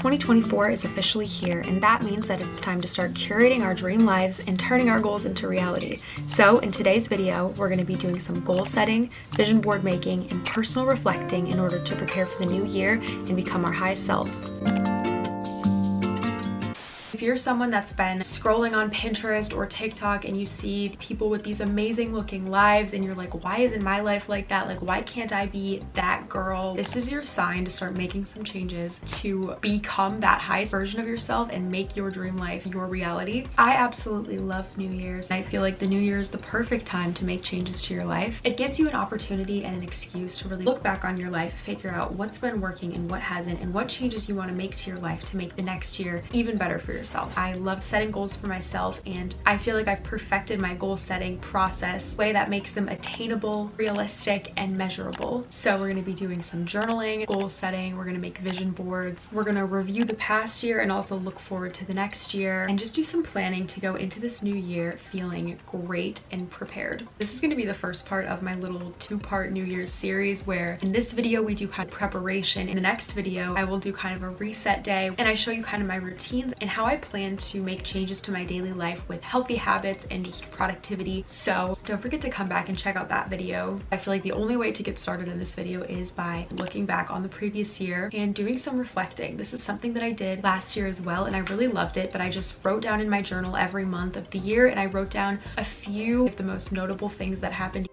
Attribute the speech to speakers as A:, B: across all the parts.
A: 2024 is officially here, and that means that it's time to start curating our dream lives and turning our goals into reality. So in today's video, we're going to be doing some goal setting, vision board making, and personal reflecting in order to prepare for the new year and become our highest selves. If you're someone that's been scrolling on Pinterest or TikTok and you see people with these amazing looking lives and you're like, why isn't my life like that? Like, why can't I be that girl? This is your sign to start making some changes to become that highest version of yourself and make your dream life your reality. I absolutely love New Year's. I feel like the New Year is the perfect time to make changes to your life. It gives you an opportunity and an excuse to really look back on your life, figure out what's been working and what hasn't, and what changes you want to make to your life to make the next year even better for yourself. I love setting goals for myself, and I feel like I've perfected my goal setting process in a way that makes them attainable, realistic, and measurable. So we're going to be doing some journaling, goal setting, we're going to make vision boards, we're going to review the past year and also look forward to the next year, and just do some planning to go into this new year feeling great and prepared. This is going to be the first part of my little two-part New Year's series, where in this video we do kind of preparation. In the next video I will do kind of a reset day, and I show you kind of my routines and how I plan to make changes to my daily life with healthy habits and just productivity. So don't forget to come back and check out that video. I feel like the only way to get started in this video is by looking back on the previous year and doing some reflecting. This is something that I did last year as well, and I really loved it, but I just wrote down in my journal every month of the year, and I wrote down a few of the most notable things that happened.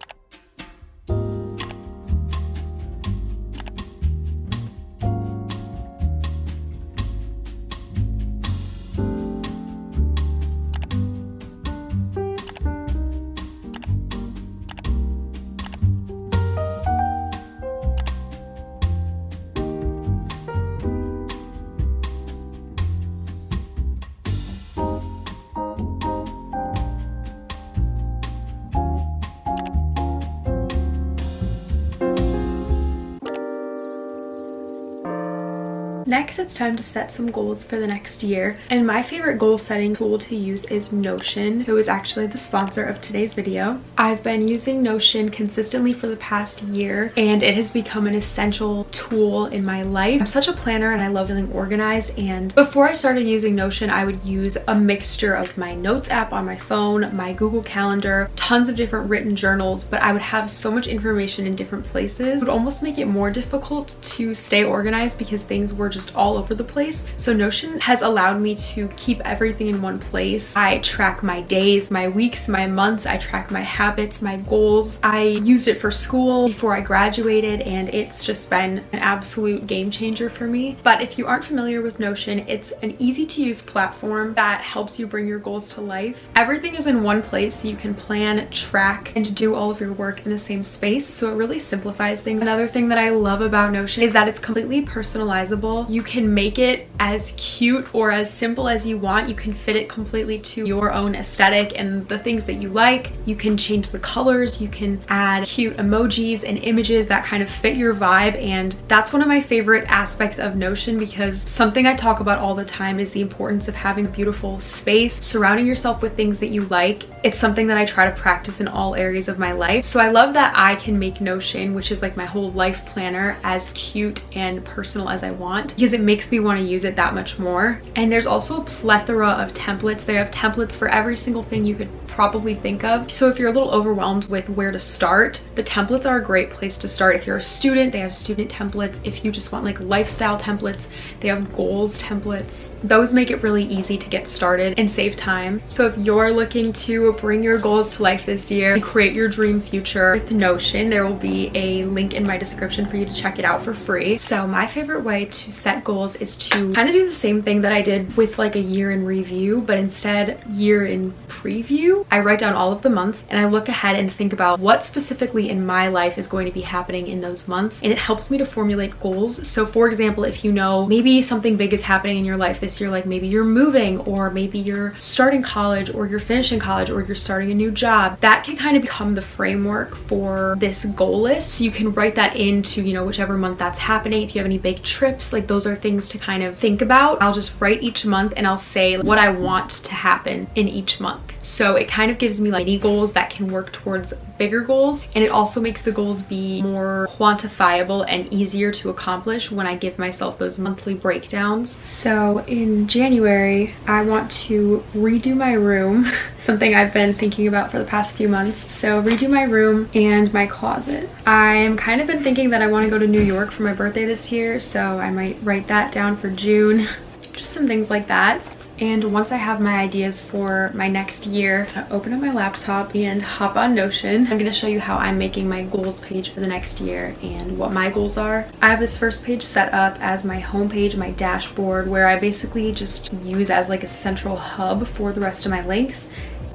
A: Next, it's time to set some goals for the next year, and my favorite goal setting tool to use is Notion, who is actually the sponsor of today's video. I've been using Notion consistently for the past year, and it has become an essential tool in my life. I'm such a planner and I love feeling organized, and before I started using Notion, I would use a mixture of my notes app on my phone, my Google Calendar, tons of different written journals, but I would have so much information in different places. It would almost make it more difficult to stay organized because things were just all over the place. So Notion has allowed me to keep everything in one place. I track my days, my weeks, my months. I track my habits, my goals. I used it for school before I graduated, and it's just been an absolute game changer for me. But if you aren't familiar with Notion, it's an easy to use platform that helps you bring your goals to life. Everything is in one place, so you can plan, track, and do all of your work in the same space. So it really simplifies things. Another thing that I love about Notion is that it's completely personalizable. You can make it as cute or as simple as you want. You can fit it completely to your own aesthetic and the things that you like. You can change the colors, you can add cute emojis and images that kind of fit your vibe, and that's one of my favorite aspects of Notion, because something I talk about all the time is the importance of having a beautiful space, surrounding yourself with things that you like. It's something that I try to practice in all areas of my life. So I love that I can make Notion, which is like my whole life planner, as cute and personal as I want, because it makes me want to use it that much more. And there's also a plethora of templates. They have templates for every single thing you could probably think of. So if you're a little overwhelmed with where to start, the templates are a great place to start. If you're a student, they have student templates. If you just want like lifestyle templates, they have goals templates. Those make it really easy to get started and save time. So if you're looking to bring your goals to life this year and create your dream future with Notion, there will be a link in my description for you to check it out for free. So my favorite way to set goals is to kind of do the same thing that I did with like a year in review, but instead year in preview. I write down all of the months and I look ahead and think about what specifically in my life is going to be happening in those months, and it helps me to formulate goals. So for example, if you know maybe something big is happening in your life this year, like maybe you're moving, or maybe you're starting college, or you're finishing college, or you're starting a new job, that can kind of become the framework for this goal list. So you can write that into, you know, whichever month that's happening. If you have any big trips, like those are things to kind of think about. I'll just write each month and I'll say what I want to happen in each month. So it kind of gives me like mini goals that can work towards bigger goals, and it also makes the goals be more quantifiable and easier to accomplish when I give myself those monthly breakdowns. So in January, I want to redo my room, something I've been thinking about for the past few months. So redo my room and my closet. I'm kind of been thinking that I want to go to New York for my birthday this year, so I might write that down for June. Just some things like that. And once I have my ideas for my next year, I open up my laptop and hop on Notion. I'm going to show you how I'm making my goals page for the next year and what my goals are. I have this first page set up as my home page, my dashboard, where I basically just use as like a central hub for the rest of my links.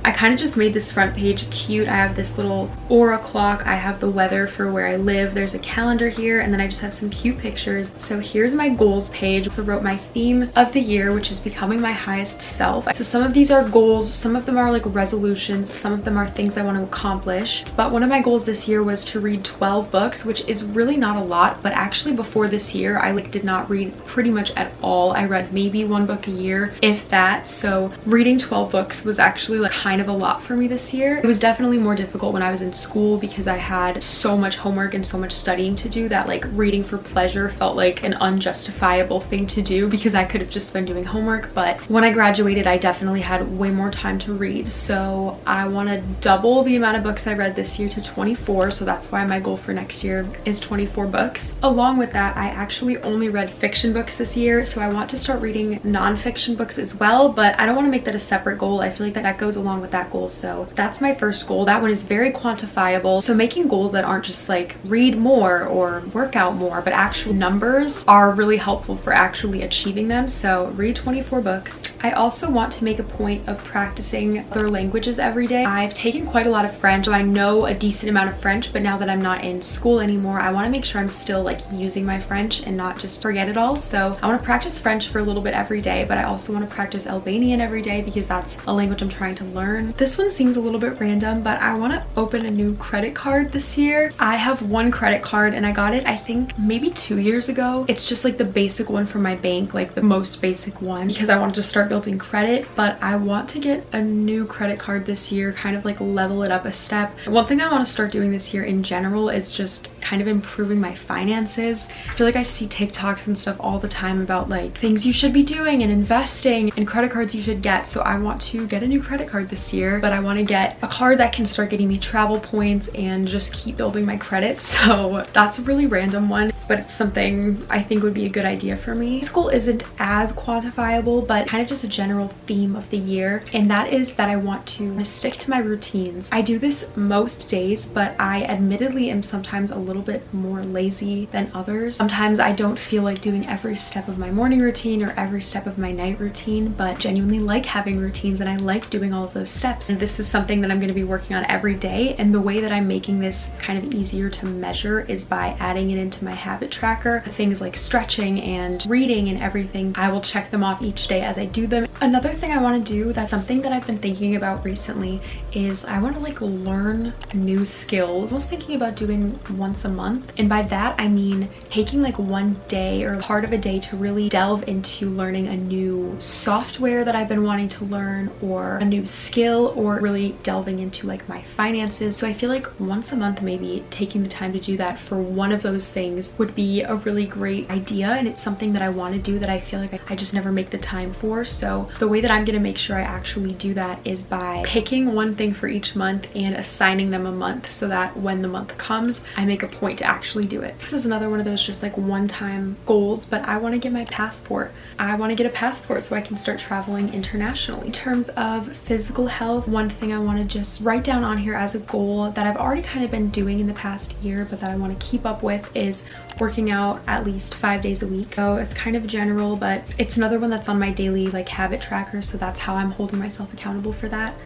A: I kind of just made this front page cute. I have this little aura clock. I have the weather for where I live. There's a calendar here, and then I just have some cute pictures. So here's my goals page. So I wrote my theme of the year, which is becoming my highest self. So some of these are goals, some of them are like resolutions, some of them are things I want to accomplish. But one of my goals this year was to read 12 books, which is really not a lot, but actually before this year, I did not read pretty much at all. I read maybe one book a year, if that. So reading 12 books was actually like kind of a lot for me this year. It was definitely more difficult when I was in school because I had so much homework and so much studying to do that like reading for pleasure felt like an unjustifiable thing to do because I could have just been doing homework. But when I graduated, I definitely had way more time to read. So I want to double the amount of books I read this year to 24. So that's why my goal for next year is 24 books. Along with that, I actually only read fiction books this year. So I want to start reading nonfiction books as well, but I don't want to make that a separate goal. I feel like that goes along with that goal. So that's my first goal. That one is very quantifiable. So making goals that aren't just like read more or work out more, but actual numbers are really helpful for actually achieving them. So read 24 books. I also want to make a point of practicing other languages every day. I've taken quite a lot of French, so I know a decent amount of French, but now that I'm not in school anymore, I want to make sure I'm still like using my French and not just forget it all. So I want to practice French for a little bit every day, but I also want to practice Albanian every day because that's a language I'm trying to learn. This one seems a little bit random, but I want to open a new credit card this year. I have one credit card and I got it, I think maybe 2 years ago. It's just like the basic one from my bank, like the most basic one, because I wanted to start building credit, but I want to get a new credit card this year, kind of like level it up a step. One thing I want to start doing this year in general is just kind of improving my finances. I feel like I see TikToks and stuff all the time about like things you should be doing and investing and credit cards you should get. So I want to get a new credit card this year, but I want to get a card that can start getting me travel points and just keep building my credit. So that's a really random one, but it's something I think would be a good idea for me. This goal isn't as quantifiable, but kind of just a general theme of the year, and that is that I want to stick to my routines. I do this most days, but I admittedly am sometimes a little bit more lazy than others. Sometimes I don't feel like doing every step of my morning routine or every step of my night routine, but genuinely like having routines and I like doing all of those steps. And this is something that I'm going to be working on every day, and the way that I'm making this kind of easier to measure is by adding it into my habit tracker. Things like stretching and reading and everything, I will check them off each day as I do them. Another thing I want to do, that's something that I've been thinking about recently, is I want to like learn new skills. I was thinking about doing once a month, and by that I mean taking like one day or part of a day to really delve into learning a new software that I've been wanting to learn, or a new skill, or really delving into like my finances. So I feel like once a month, maybe taking the time to do that for one of those things would be a really great idea, and it's something that I want to do that I feel like I just never make the time for. So the way that I'm going to make sure I actually do that is by picking one thing for each month and assigning them a month, so that when the month comes, I make a point to actually do it. This is another one of those just like one-time goals, but I want to get my passport. I want to get a passport so I can start traveling internationally. In terms of physical health, one thing I want to just write down on here as a goal that I've already kind of been doing in the past year, but that I want to keep up with, is working out at least 5 days a week. So it's kind of general, but it's another one that's on my daily like habit tracker, so that's how I'm holding myself accountable for that.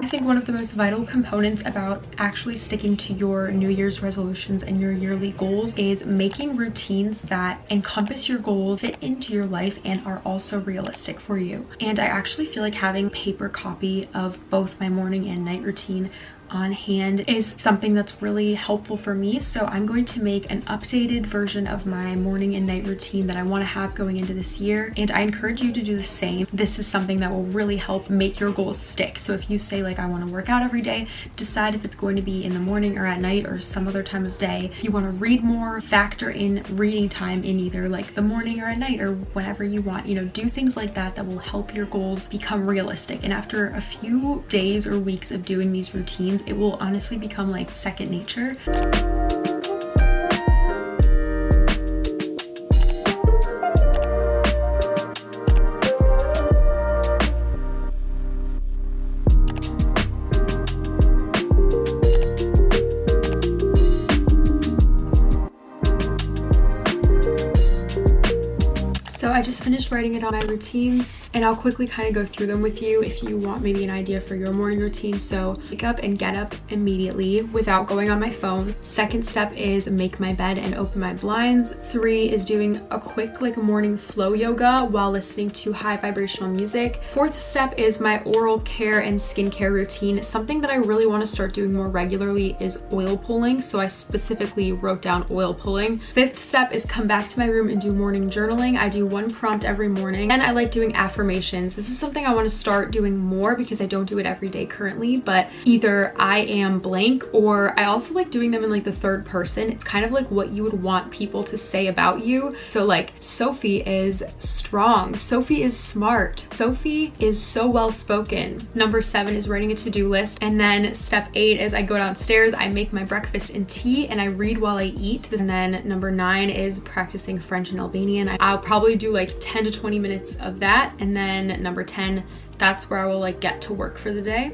A: I think one of the most vital components about actually sticking to your New Year's resolutions and your yearly goals is making routines that encompass your goals, fit into your life, and are also realistic for you. And I actually feel like having a paper copy of both my morning and night routine on hand is something that's really helpful for me. So I'm going to make an updated version of my morning and night routine that I want to have going into this year, and I encourage you to do the same. This is something that will really help make your goals stick. So if you say like, I want to work out every day, decide if it's going to be in the morning or at night or some other time of day. You want to read more, factor in reading time in either like the morning or at night or whenever you want. You know, do things like that that will help your goals become realistic. And after a few days or weeks of doing these routines, it will honestly become like second nature. So I just finished writing it on my routines, and I'll quickly kind of go through them with you if you want maybe an idea for your morning routine. So wake up and get up immediately without going on my phone. Second step is make my bed and open my blinds. 3 is doing a quick like morning flow yoga while listening to high vibrational music. 4th step is my oral care and skincare routine. Something that I really want to start doing more regularly is oil pulling, so I specifically wrote down oil pulling. 5th step is come back to my room and do morning journaling. I do 1 prompt every morning, and I like doing affirmations. This is something I want to start doing more because I don't do it every day currently, but either I am blank, or I also like doing them in like the 3rd person. It's kind of like what you would want people to say about you. So like, Sophie is strong, Sophie is smart, Sophie is so well spoken. Number 7 is writing a to-do list. And then step 8 is I go downstairs, I make my breakfast and tea, and I read while I eat. And then number 9 is practicing French and Albanian. I'll probably do like 10 to 20 minutes of that. And then number 10, that's where I will like get to work for the day.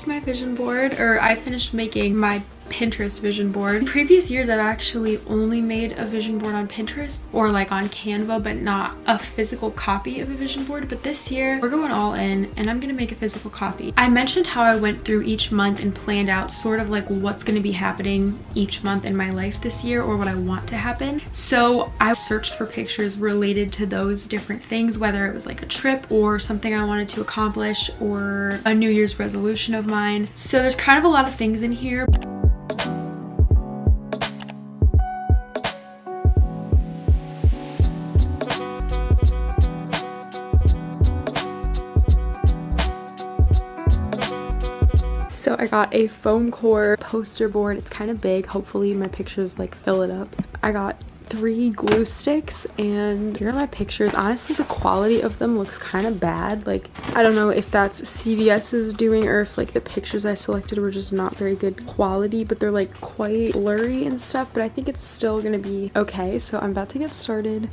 A: My vision board, or I finished making my Pinterest vision board. In previous years, I've actually only made a vision board on Pinterest or like on Canva, but not a physical copy of a vision board. But this year we're going all in, and I'm gonna make a physical copy. I mentioned how I went through each month and planned out sort of like what's gonna be happening each month in my life this year, or what I want to happen. So I searched for pictures related to those different things, whether it was like a trip or something I wanted to accomplish or a New Year's resolution of mine. So there's kind of a lot of things in here. So I got a foam core poster board. It's kind of big. Hopefully my pictures like fill it up. I got 3 glue sticks, and here are my pictures. Honestly, the quality of them looks kind of bad. Like, I don't know if that's CVS's doing or if like the pictures I selected were just not very good quality, but they're like quite blurry and stuff, but I think it's still gonna be okay. So I'm about to get started.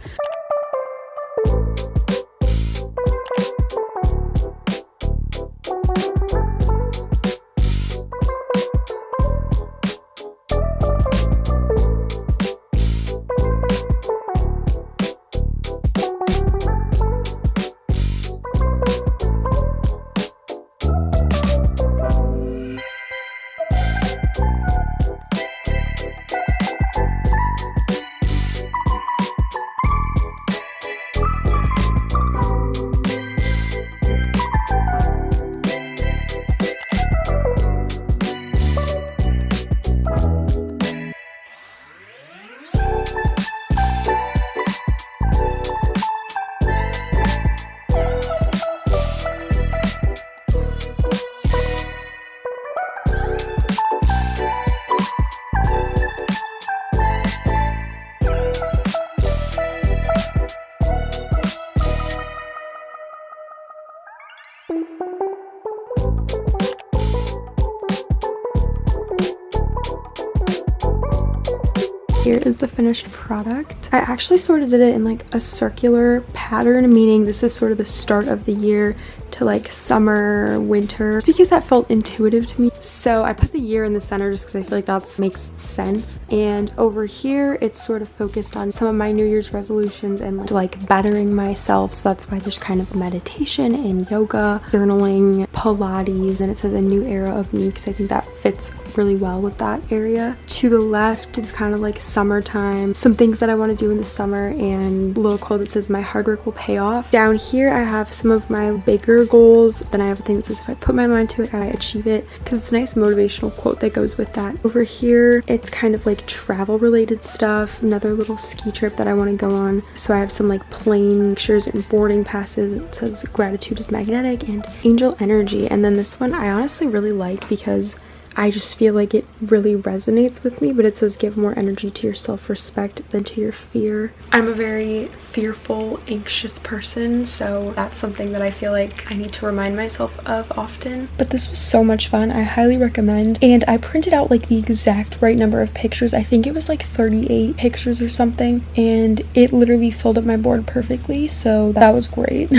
A: Here is the finished product. I actually sort of did it in like a circular pattern, meaning this is sort of the start of the year, to like summer, winter, because that felt intuitive to me. So I put the year in the center just because I feel like that makes sense. And over here, it's sort of focused on some of my New Year's resolutions and like bettering myself. So that's why there's kind of meditation and yoga, journaling, Pilates, and it says a new era of me because I think that fits really well with that area. To the left is kind of like summertime, some things that I want to do in the summer, and a little quote that says my hard work will pay off. Down here I have some of my bigger goals. Then I have a thing that says if I put my mind to it, I achieve it, because it's a nice motivational quote that goes with that. Over here it's kind of like travel related stuff, another little ski trip that I want to go on. So I have some like plane pictures and boarding passes. It says gratitude is magnetic and angel energy. And then this one I honestly really like because I just feel like it really resonates with me, but it says give more energy to your self-respect than to your fear. I'm a very fearful, anxious person, so that's something that I feel like I need to remind myself of often. But this was so much fun. I highly recommend. And I printed out like the exact right number of pictures. I think it was like 38 pictures or something, and it literally filled up my board perfectly, so that was great.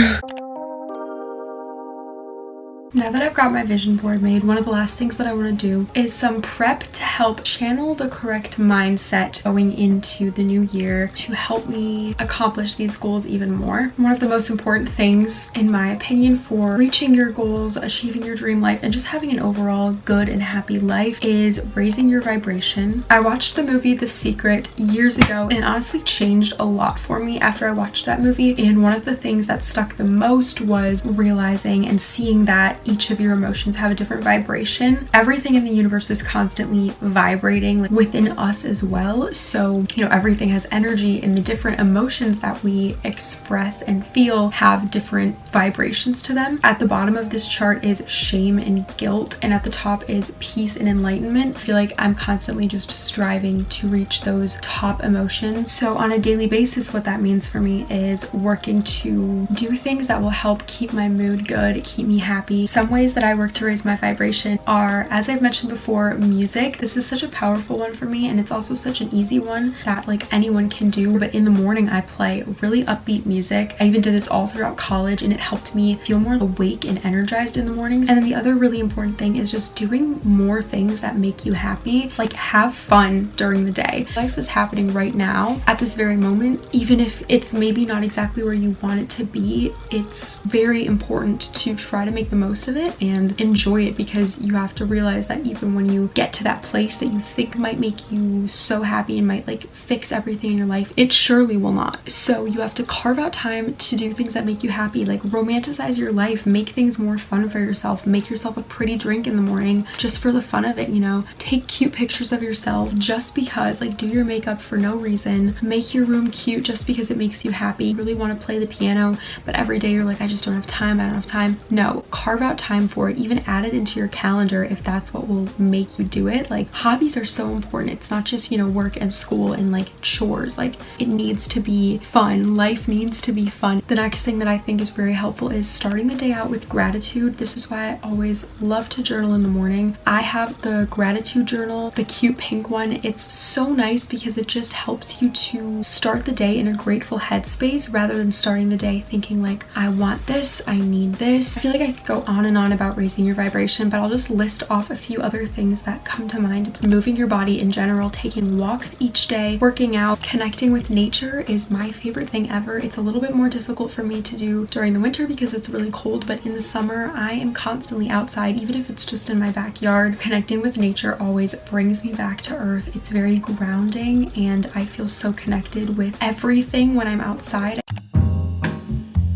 A: Now that I've got my vision board made, one of the last things that I want to do is some prep to help channel the correct mindset going into the new year to help me accomplish these goals even more. One of the most important things, in my opinion, for reaching your goals, achieving your dream life, and just having an overall good and happy life is raising your vibration. I watched the movie The Secret years ago, and it honestly changed a lot for me after I watched that movie. And one of the things that stuck the most was realizing and seeing that each of your emotions have a different vibration. Everything in the universe is constantly vibrating, like, within us as well. So, you know, everything has energy, and the different emotions that we express and feel have different vibrations to them. At the bottom of this chart is shame and guilt, and at the top is peace and enlightenment. I feel like I'm constantly just striving to reach those top emotions. So on a daily basis, what that means for me is working to do things that will help keep my mood good, keep me happy. Some ways that I work to raise my vibration are, as I've mentioned before, music. This is such a powerful one for me, and it's also such an easy one that like anyone can do. But in the morning I play really upbeat music. I even did this all throughout college, and it helped me feel more awake and energized in the mornings. And then the other really important thing is just doing more things that make you happy. Like, have fun during the day. Life is happening right now at this very moment. Even if it's maybe not exactly where you want it to be, it's very important to try to make the most of it and enjoy it, because you have to realize that even when you get to that place that you think might make you so happy and might like fix everything in your life, it surely will not. So you have to carve out time to do things that make you happy. Like, romanticize your life, make things more fun for yourself, make yourself a pretty drink in the morning just for the fun of it, you know. Take cute pictures of yourself just because, like, do your makeup for no reason, make your room cute just because it makes you happy. You really want to play the piano, but every day you're like, I just don't have time, I don't have time. No, carve out time for it. Even add it into your calendar if that's what will make you do it. Like, hobbies are so important. It's not just, you know, work and school and like chores. Like, it needs to be fun. Life needs to be fun. The next thing that I think is very helpful is starting the day out with gratitude. This is why I always love to journal in the morning. I have the gratitude journal, the cute pink one. It's so nice because it just helps you to start the day in a grateful headspace rather than starting the day thinking like, I want this, I need this. I feel like I could go on and on about raising your vibration, but I'll just list off a few other things that come to mind. It's moving your body in general, taking walks each day, working out, connecting with nature is my favorite thing ever. It's a little bit more difficult for me to do during the winter because it's really cold, but in the summer I am constantly outside, even if it's just in my backyard. Connecting with nature always brings me back to earth. It's very grounding, and I feel so connected with everything when I'm outside.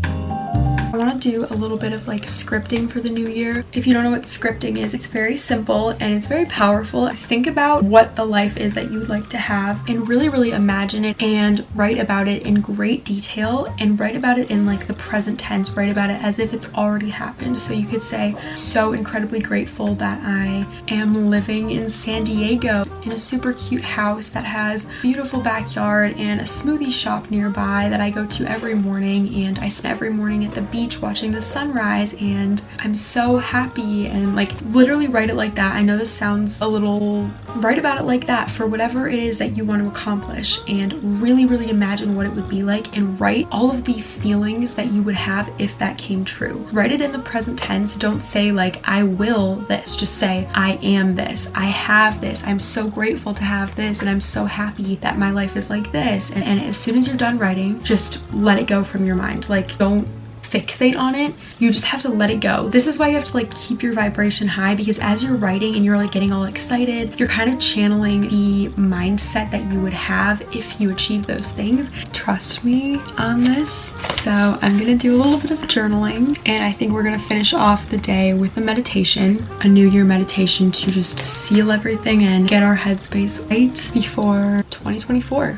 A: I want to do a little bit of like scripting for the new year. If you don't know what scripting is, it's very simple and it's very powerful. Think about what the life is that you would like to have and really imagine it and write about it in great detail, and write about it in like the present tense. Write about it as if it's already happened. So you could say, so incredibly grateful that I am living in San Diego in a super cute house that has a beautiful backyard and a smoothie shop nearby that I go to every morning, and I spend every morning at the beach watching watching the sunrise and I'm so happy, and like literally write it like that. I know this sounds a little, write about it like that for whatever it is that you want to accomplish, and really imagine what it would be like, and write all of the feelings that you would have if that came true. Write it in the present tense. Don't say like I will this, just say I am this, I have this, I'm so grateful to have this, and I'm so happy that my life is like this. And as soon as you're done writing, just let it go from your mind. Like, don't fixate on it. You just have to let it go. This is why you have to like keep your vibration high, because as you're writing and you're like getting all excited, you're kind of channeling the mindset that you would have if you achieve those things. Trust me on this. So I'm gonna do a little bit of journaling, and I think we're gonna finish off the day with a meditation, a New Year meditation, to just seal everything and get our headspace right before 2024.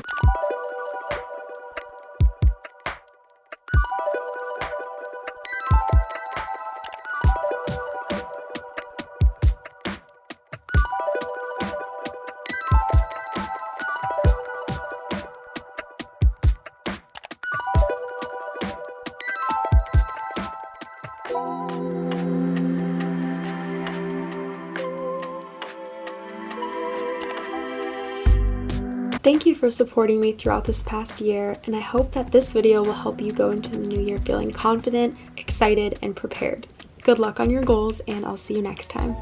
A: Thank you for supporting me throughout this past year, and I hope that this video will help you go into the new year feeling confident, excited, and prepared. Good luck on your goals, and I'll see you next time.